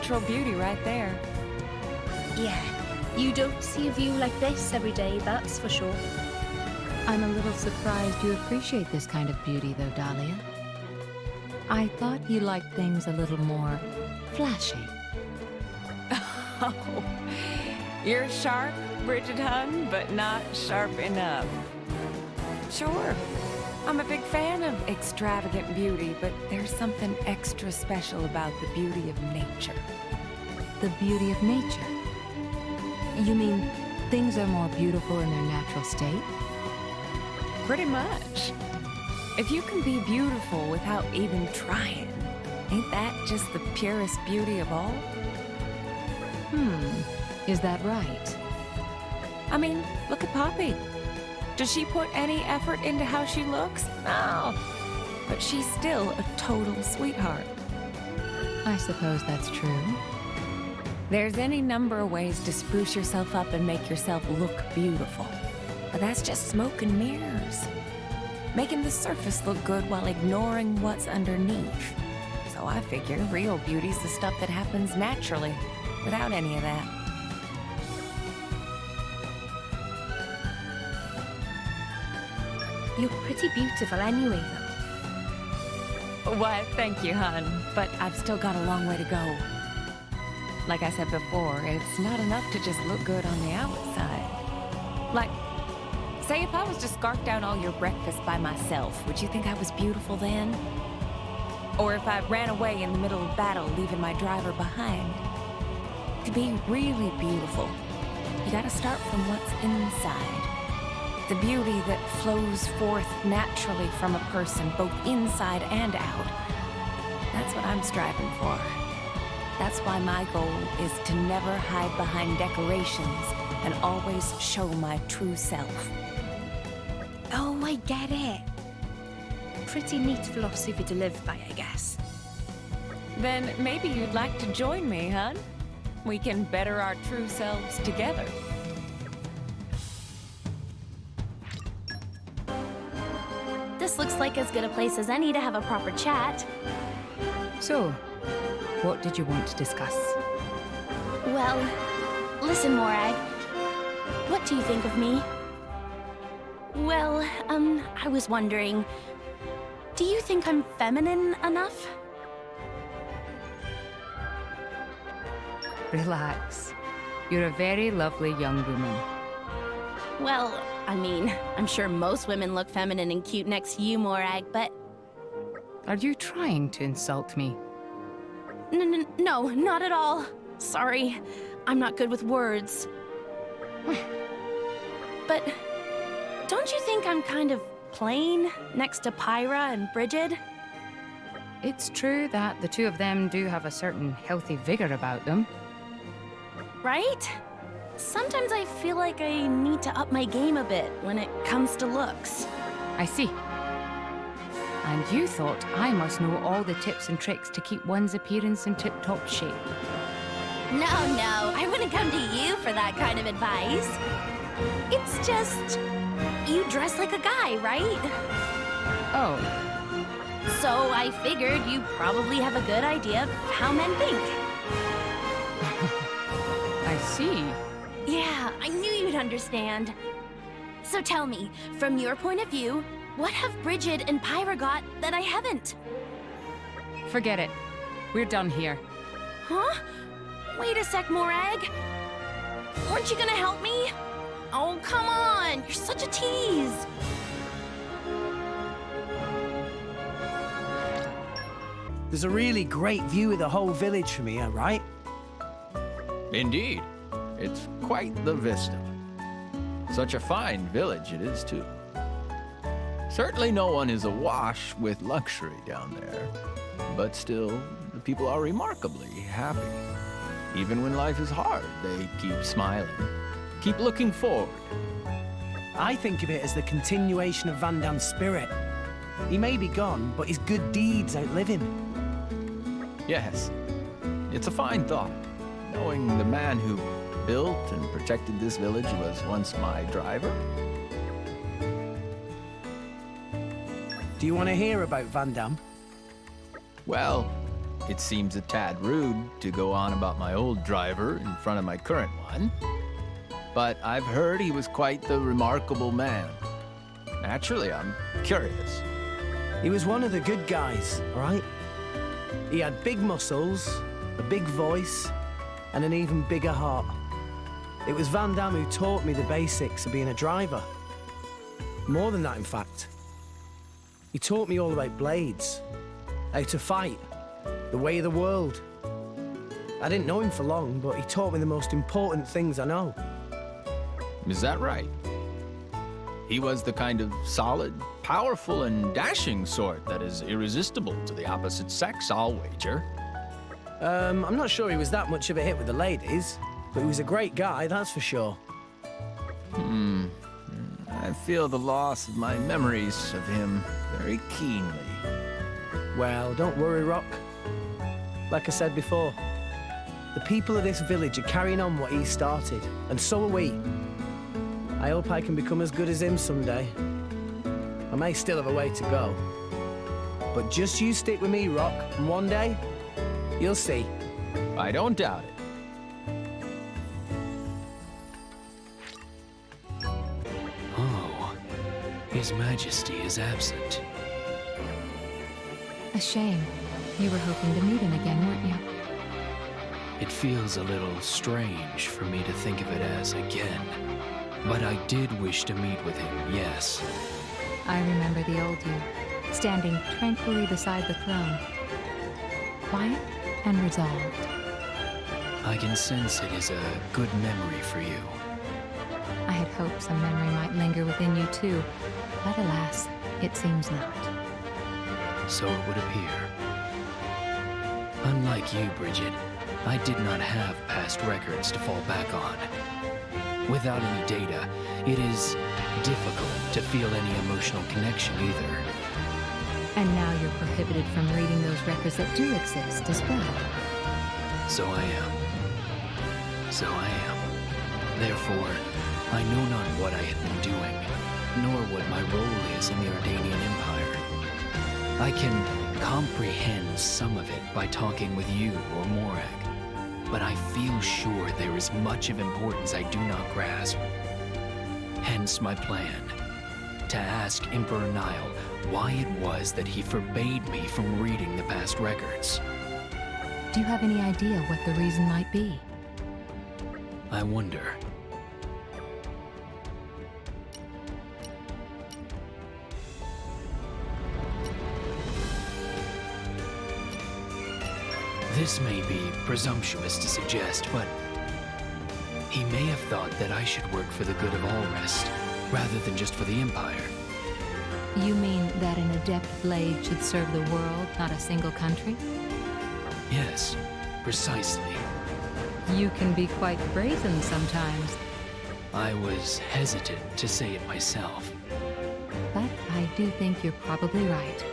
natural beauty right there. Yeah, you don't see a view like this every day, that's for sure. I'm a little surprised you appreciate this kind of beauty, though, Dahlia. I thought you liked things a little more flashy. Oh, you're sharp, Bridget Hun, but not sharp enough. Sure, I'm a big fan of extravagant beauty, but there's something extra special about the beauty of nature. The beauty of nature? You mean things are more beautiful in their natural state? Pretty much. If you can be beautiful without even trying, ain't that just the purest beauty of all? Is that right? I mean, look at Poppy. Does she put any effort into how she looks? No. But she's still a total sweetheart. I suppose that's true. There's any number of ways to spruce yourself up and make yourself look beautiful. But that's just smoke and mirrors. Making the surface look good while ignoring what's underneath. So I figure real beauty's the stuff that happens naturally, without any of that. You're pretty beautiful anyway, though. Why, thank you, hon. But I've still got a long way to go. Like I said before, it's not enough to just look good on the outside. Like, say if I was to scarf down all your breakfast by myself, would you think I was beautiful then? Or if I ran away in the middle of battle, leaving my driver behind? To be really beautiful, you gotta start from what's inside. The beauty that flows forth naturally from a person, both inside and out. That's what I'm striving for. That's why my goal is to never hide behind decorations and always show my true self. Oh, I get it. Pretty neat philosophy to live by, I guess. Then maybe you'd like to join me, hon? We can better our true selves together. This looks like as good a place as any to have a proper chat. So, what did you want to discuss? Well, listen, Morag. What do you think of me? Well, I was wondering, do you think I'm feminine enough? Relax. You're a very lovely young woman. Well, I mean, I'm sure most women look feminine and cute next to you, Morag, but... Are you trying to insult me? No, not at all. Sorry, I'm not good with words. But don't you think I'm kind of plain next to Pyra and Bridget? It's true that the two of them do have a certain healthy vigor about them. Right? Sometimes I feel like I need to up my game a bit when it comes to looks. I see. And you thought I must know all the tips and tricks to keep one's appearance in tip-top shape. No, I wouldn't come to you for that kind of advice. It's just, you dress like a guy, right? Oh. So I figured you probably have a good idea of how men think. I see. Yeah, I knew you'd understand. So tell me, from your point of view, what have Bridget and Pyra got that I haven't? Forget it. We're done here. Huh? Wait a sec, Morag. Weren't you gonna help me? Oh, come on! You're such a tease! There's a really great view of the whole village from here, right? Indeed. It's quite the vista. Such a fine village it is, too. Certainly no one is awash with luxury down there, but still, the people are remarkably happy. Even when life is hard, they keep smiling, keep looking forward. I think of it as the continuation of Van Damme's spirit. He may be gone, but his good deeds outlive him. Yes, it's a fine thought, knowing the man who built and protected this village was once my driver. Do you want to hear about Van Damme? Well, it seems a tad rude to go on about my old driver in front of my current one. But I've heard he was quite the remarkable man. Naturally, I'm curious. He was one of the good guys, all right? He had big muscles, a big voice, and an even bigger heart. It was Van Damme who taught me the basics of being a driver. More than that, in fact. He taught me all about blades, how to fight, the way of the world. I didn't know him for long, but he taught me the most important things I know. Is that right? He was the kind of solid, powerful, and dashing sort that is irresistible to the opposite sex, I'll wager. I'm not sure he was that much of a hit with the ladies, but he was a great guy, that's for sure. I feel the loss of my memories of him very keenly. Well, don't worry, Rock. Like I said before, the people of this village are carrying on what he started, and so are we. I hope I can become as good as him someday. I may still have a way to go. But just you stick with me, Rock, and one day, you'll see. I don't doubt it. Oh, His Majesty is absent. A shame. You were hoping to meet him again, weren't you? It feels a little strange for me to think of it as again. But I did wish to meet with him, yes. I remember the old you, standing tranquilly beside the throne. Quiet and resolved. I can sense it is a good memory for you. I had hoped some memory might linger within you too, but alas, it seems not. So it would appear. Unlike you, Bridget, I did not have past records to fall back on. Without any data, it is difficult to feel any emotional connection either. And now you're prohibited from reading those records that do exist as well. So I am. Therefore, I know not what I had been doing, nor what my role is in the Ardanian Empire. I can comprehend some of it by talking with you or Morag, but I feel sure there is much of importance I do not grasp. Hence my plan, to ask Emperor Nile why it was that he forbade me from reading the past records. Do you have any idea what the reason might be? I wonder. This may be presumptuous to suggest, but he may have thought that I should work for the good of all rest, rather than just for the Empire. You mean that an adept blade should serve the world, not a single country? Yes, precisely. You can be quite brazen sometimes. I was hesitant to say it myself. But I do think you're probably right.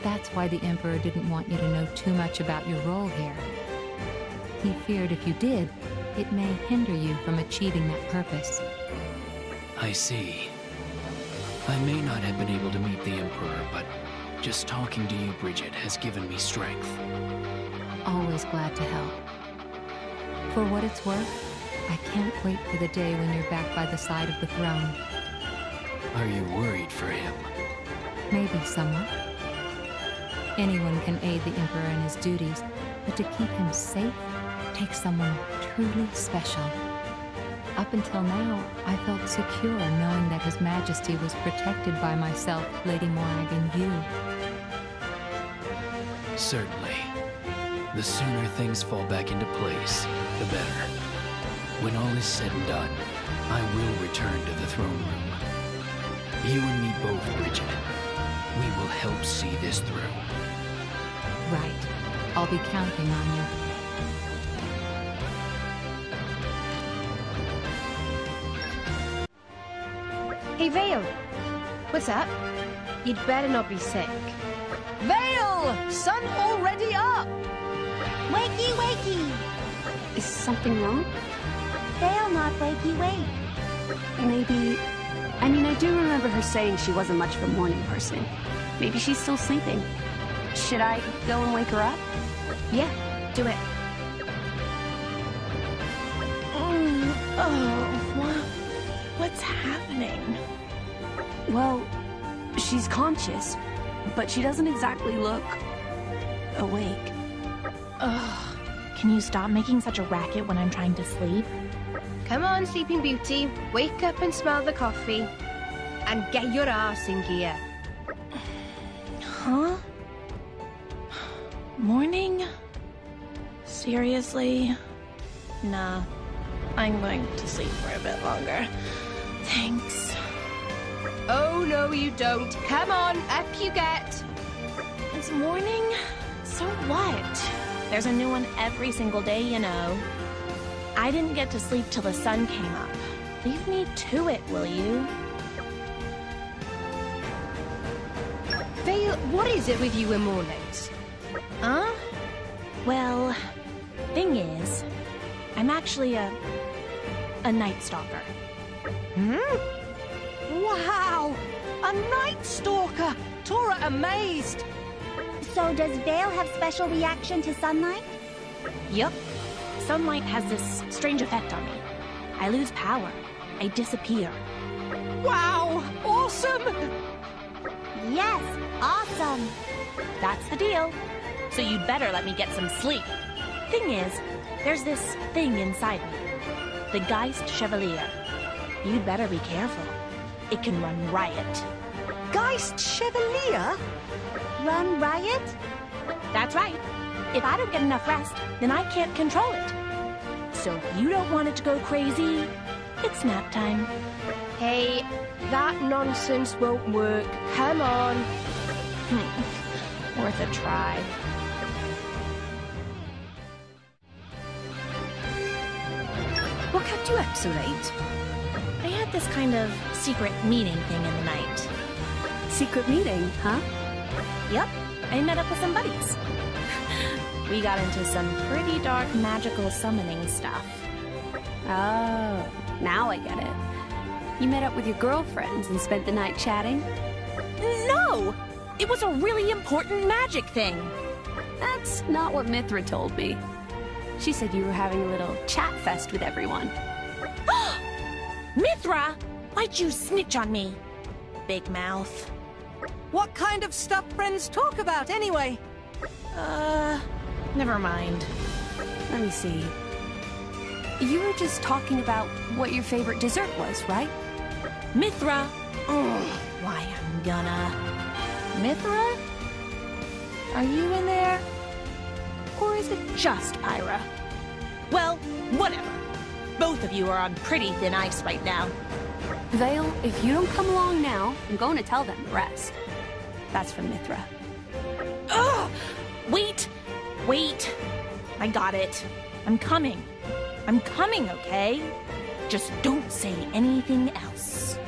That's why the Emperor didn't want you to know too much about your role here. He feared if you did, it may hinder you from achieving that purpose. I see. I may not have been able to meet the Emperor, but just talking to you, Bridget, has given me strength. Always glad to help. For what it's worth, I can't wait for the day when you're back by the side of the throne. Are you worried for him? Maybe somewhat. Anyone can aid the Emperor in his duties, but to keep him safe takes someone truly special. Up until now, I felt secure knowing that His Majesty was protected by myself, Lady Morag, and you. Certainly. The sooner things fall back into place, the better. When all is said and done, I will return to the throne room. You and me both, Bridget. We will help see this through. Right. I'll be counting on you. Hey, Vale! What's up? You'd better not be sick. Vale! Sun already up! Wakey, wakey! Is something wrong? They'll not wakey, wake. Maybe... I mean, I do remember her saying she wasn't much of a morning person. Maybe she's still sleeping. Should I go and wake her up? Yeah, do it. What's happening? Well, she's conscious, but she doesn't exactly look awake. Ugh. Can you stop making such a racket when I'm trying to sleep? Come on, Sleeping Beauty. Wake up and smell the coffee. And get your ass in gear. Huh? Morning? Seriously? Nah. I'm going to sleep for a bit longer. Thanks. Oh, no, you don't. Come on, up you get. It's morning? So what? There's a new one every single day, you know. I didn't get to sleep till the sun came up. Leave me to it, will you? Vale, what is it with you in mornings? Huh? Well, thing is, I'm actually a night stalker. Wow! A Night Stalker! Tora amazed! So does Vale have special reaction to sunlight? Yup. Sunlight has this strange effect on me. I lose power. I disappear. Wow! Awesome! Yes, awesome. That's the deal. So you'd better let me get some sleep. Thing is, there's this thing inside me. The Geist Chevalier. You'd better be careful. It can run riot. Geist Chevalier? Run riot? That's right. If I don't get enough rest, then I can't control it. So if you don't want it to go crazy, it's nap time. Hey, that nonsense won't work. Come on. Worth a try. What kept you up so late? I had this kind of secret meeting thing in the night. Secret meeting, huh? Yep, I met up with some buddies. We got into some pretty dark magical summoning stuff. Oh, now I get it. You met up with your girlfriends and spent the night chatting? No! It was a really important magic thing. That's not what Mithra told me. She said you were having a little chat fest with everyone. Mithra! Why'd you snitch on me? Big mouth. What kind of stuff friends talk about, anyway? Never mind. Let me see. You were just talking about what your favorite dessert was, right? Mithra! Why I'm gonna... Mithra? Are you in there? Or is it just Pyra? Well, whatever. Both of you are on pretty thin ice right now. Vale, if you don't come along now, I'm going to tell them the rest. That's from Mithra. Ugh! Wait! Wait! I got it. I'm coming. I'm coming, okay? Just don't say anything else.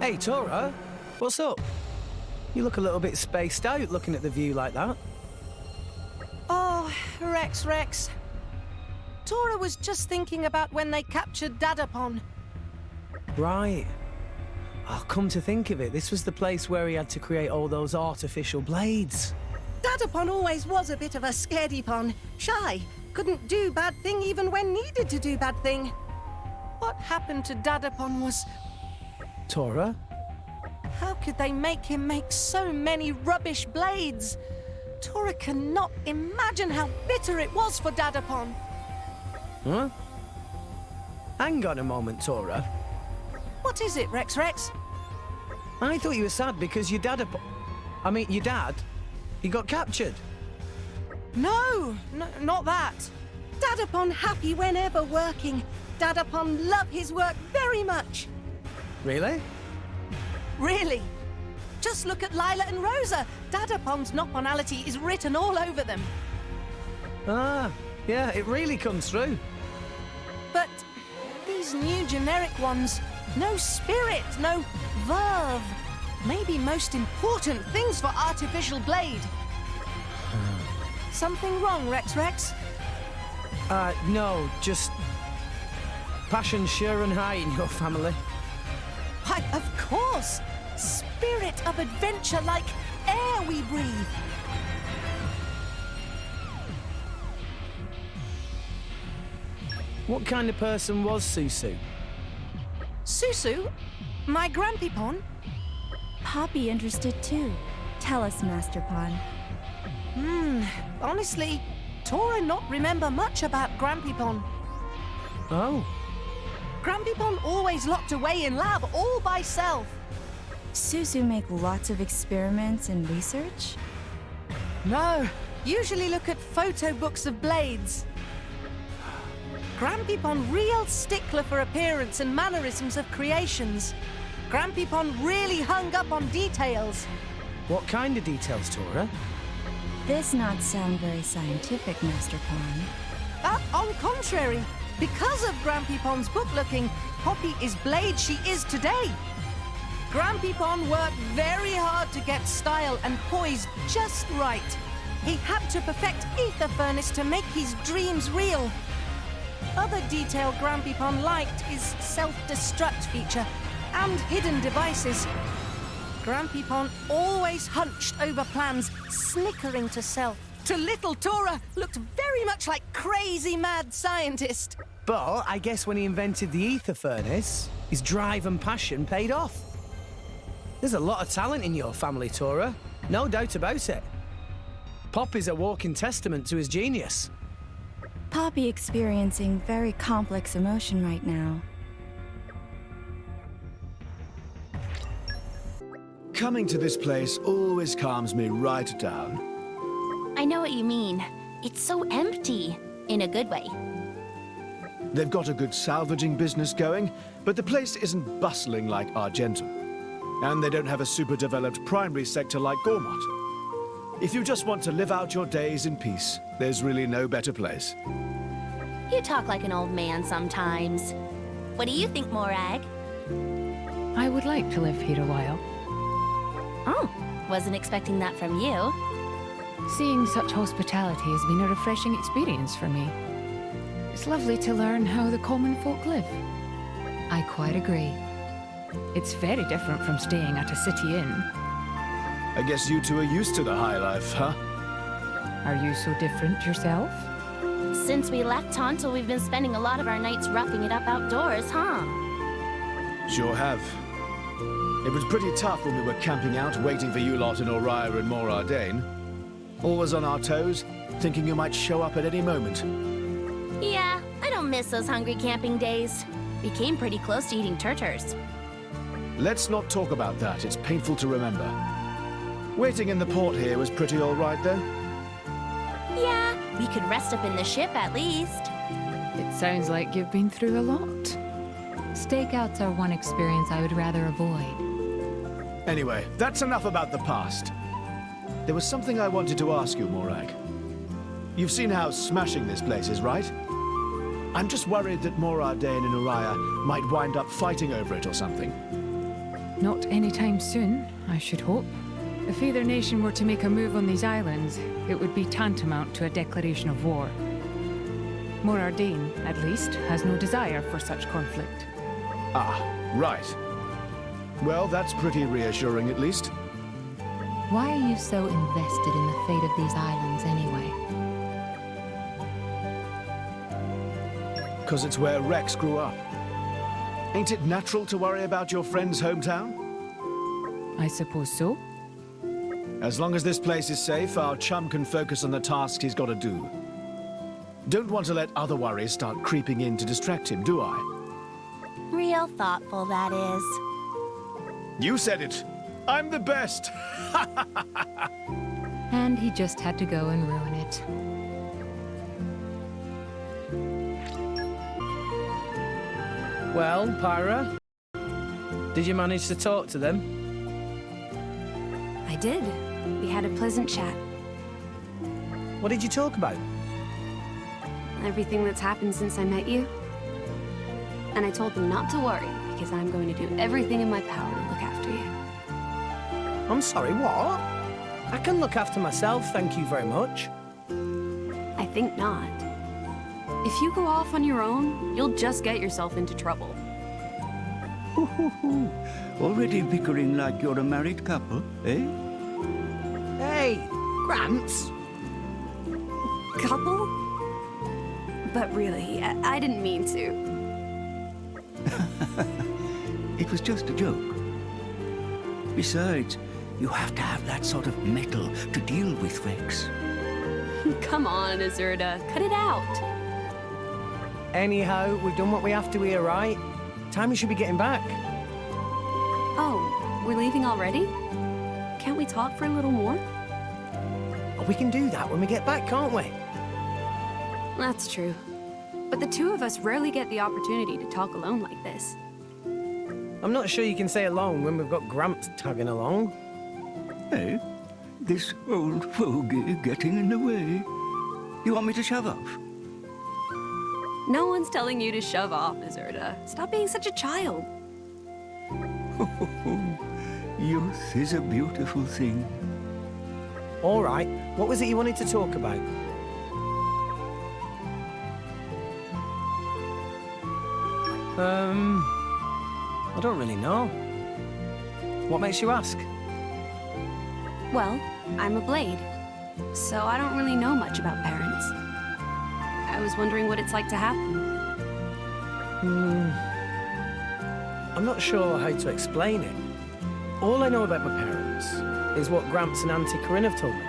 Hey, Tora, what's up? You look a little bit spaced out looking at the view like that. Oh, Rex. Tora was just thinking about when they captured Dadapon. Right. Oh, come to think of it, this was the place where he had to create all those artificial blades. Dadapon always was a bit of a scaredy-pon. Shy. Couldn't do bad thing even when needed to do bad thing. What happened to Dadapon was... Tora? How could they make him make so many rubbish blades? Tora cannot imagine how bitter it was for Dadapon. Huh? Hang on a moment, Tora. What is it, Rex? I thought you were sad because your dad... your dad, he got captured. No, not that. Dadapon happy whenever working. Dadapon love his work very much. Really? Really? Just look at Lila and Rosa. Dadapon's noponality is written all over them. Ah, yeah, it really comes through. But these new generic ones, no spirit, no verve. Maybe most important things for artificial blade. Something wrong, Rex? No, just... passion sure and high in your family. Why, of course. Spirit of adventure like air air we breathe. What kind of person was Susu? Susu? My Grampypon? Poppy interested too. Tell us, Master Pon. Honestly, Tora not remember much about Grampypon. Oh. Grampypon always locked away in lab all by self. Susu make lots of experiments and research? No, usually look at photo books of blades. Grampypon real stickler for appearance and mannerisms of creations. Grampypon really hung up on details. What kind of details, Tora? This not sound very scientific, Master Pon. On contrary, because of Grampypon's book-looking, Poppy is blade she is today. Grampypon worked very hard to get style and poise just right. He had to perfect Ether Furnace to make his dreams real. Other detail Grampypon liked is self-destruct feature and hidden devices. Grampypon always hunched over plans, snickering to self. To little Tora, looked very much like crazy mad scientist. But I guess when he invented the ether furnace, his drive and passion paid off. There's a lot of talent in your family, Tora. No doubt about it. Pop is a walking testament to his genius. Poppy experiencing very complex emotion right now. Coming to this place always calms me right down. I know what you mean. It's so empty, in a good way. They've got a good salvaging business going, but the place isn't bustling like Argentum. And they don't have a super-developed primary sector like Gormott. If you just want to live out your days in peace, there's really no better place. You talk like an old man sometimes. What do you think, Morag? I would like to live here a while. Oh, wasn't expecting that from you. Seeing such hospitality has been a refreshing experience for me. It's lovely to learn how the common folk live. I quite agree. It's very different from staying at a city inn. I guess you two are used to the high life, huh? Are you so different yourself? Since we left Tonto, we've been spending a lot of our nights roughing it up outdoors, huh? Sure have. It was pretty tough when we were camping out, waiting for you lot in Oriah and Morardane. Always on our toes, thinking you might show up at any moment. Yeah, I don't miss those hungry camping days. We came pretty close to eating turturs. Let's not talk about that. It's painful to remember. Waiting in the port here was pretty all right, though. Yeah, we could rest up in the ship at least. It sounds like you've been through a lot. Stakeouts are one experience I would rather avoid. Anyway, that's enough about the past. There was something I wanted to ask you, Morag. You've seen how smashing this place is, right? I'm just worried that Morardane and Oriah might wind up fighting over it or something. Not anytime soon, I should hope. If either nation were to make a move on these islands, it would be tantamount to a declaration of war. Morardane, at least, has no desire for such conflict. Ah, right. Well, that's pretty reassuring, at least. Why are you so invested in the fate of these islands, anyway? 'Cause it's where Rex grew up. Ain't it natural to worry about your friend's hometown? I suppose so. As long as this place is safe, our chum can focus on the tasks he's got to do. Don't want to let other worries start creeping in to distract him, do I? Real thoughtful, that is. You said it! I'm the best! And he just had to go and ruin it. Well, Pyra, did you manage to talk to them? I did. We had a pleasant chat. What did you talk about? Everything that's happened since I met you. And I told them not to worry, because I'm going to do everything in my power to look after you. I'm sorry, what? I can look after myself, thank you very much. I think not. If you go off on your own, you'll just get yourself into trouble. Already bickering like you're a married couple, eh? Gramps? Couple? But really, I didn't mean to. It was just a joke. Besides, you have to have that sort of metal to deal with, Rex. Come on, Azurda. Cut it out. Anyhow, we've done what we have to here, right? Time we should be getting back. Oh, we're leaving already? Can't we talk for a little more? Oh, we can do that when we get back, can't we? That's true. But the two of us rarely get the opportunity to talk alone like this. I'm not sure you can say alone when we've got Gramps tagging along. Hey, this old fogey getting in the way. You want me to shove off? No one's telling you to shove off, Azurda. Stop being such a child. Youth is a beautiful thing. All right, what was it you wanted to talk about? I don't really know. What makes you ask? Well, I'm a blade, so I don't really know much about parents. I was wondering what it's like to have them. I'm not sure how to explain it. All I know about my parents is what Gramps and Auntie Corinne have told me.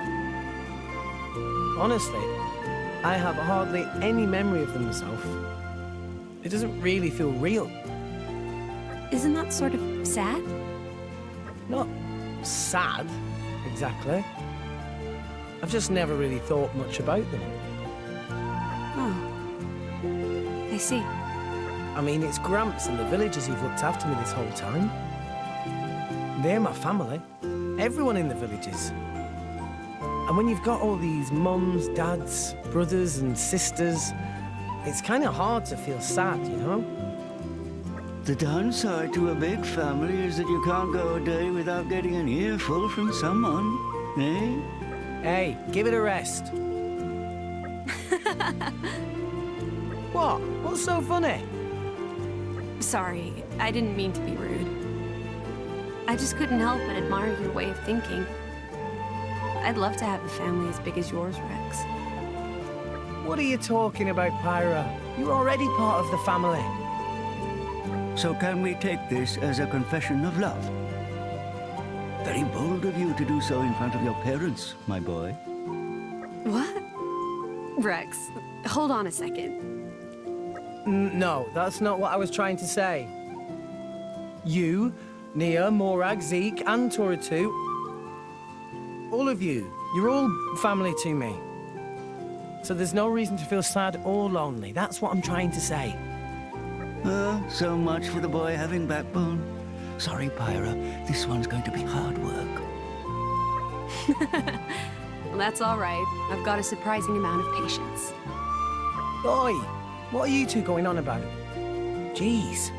Honestly, I have hardly any memory of them myself. It doesn't really feel real. Isn't that sort of sad? Not sad, exactly. I've just never really thought much about them. Oh. I see. I mean, it's Gramps and the villagers who've looked after me this whole time. They're my family. Everyone in the villages. And when you've got all these mums, dads, brothers and sisters, it's kind of hard to feel sad, you know? The downside to a big family is that you can't go a day without getting an earful from someone, eh? Hey, give it a rest. What? What's so funny? Sorry, I didn't mean to be rude. I just couldn't help but admire your way of thinking. I'd love to have a family as big as yours, Rex. What are you talking about, Pyra? You're already part of the family. So can we take this as a confession of love? Very bold of you to do so in front of your parents, my boy. What? Rex, hold on a second. No, that's not what I was trying to say. You, Nia, Morag, Zeke, and Toratu, all of you, you're all family to me. So there's no reason to feel sad or lonely. That's what I'm trying to say. So much for the boy having backbone. Sorry, Pyra, this one's going to be hard work. Well, that's all right. I've got a surprising amount of patience. Oi, what are you two going on about? Jeez.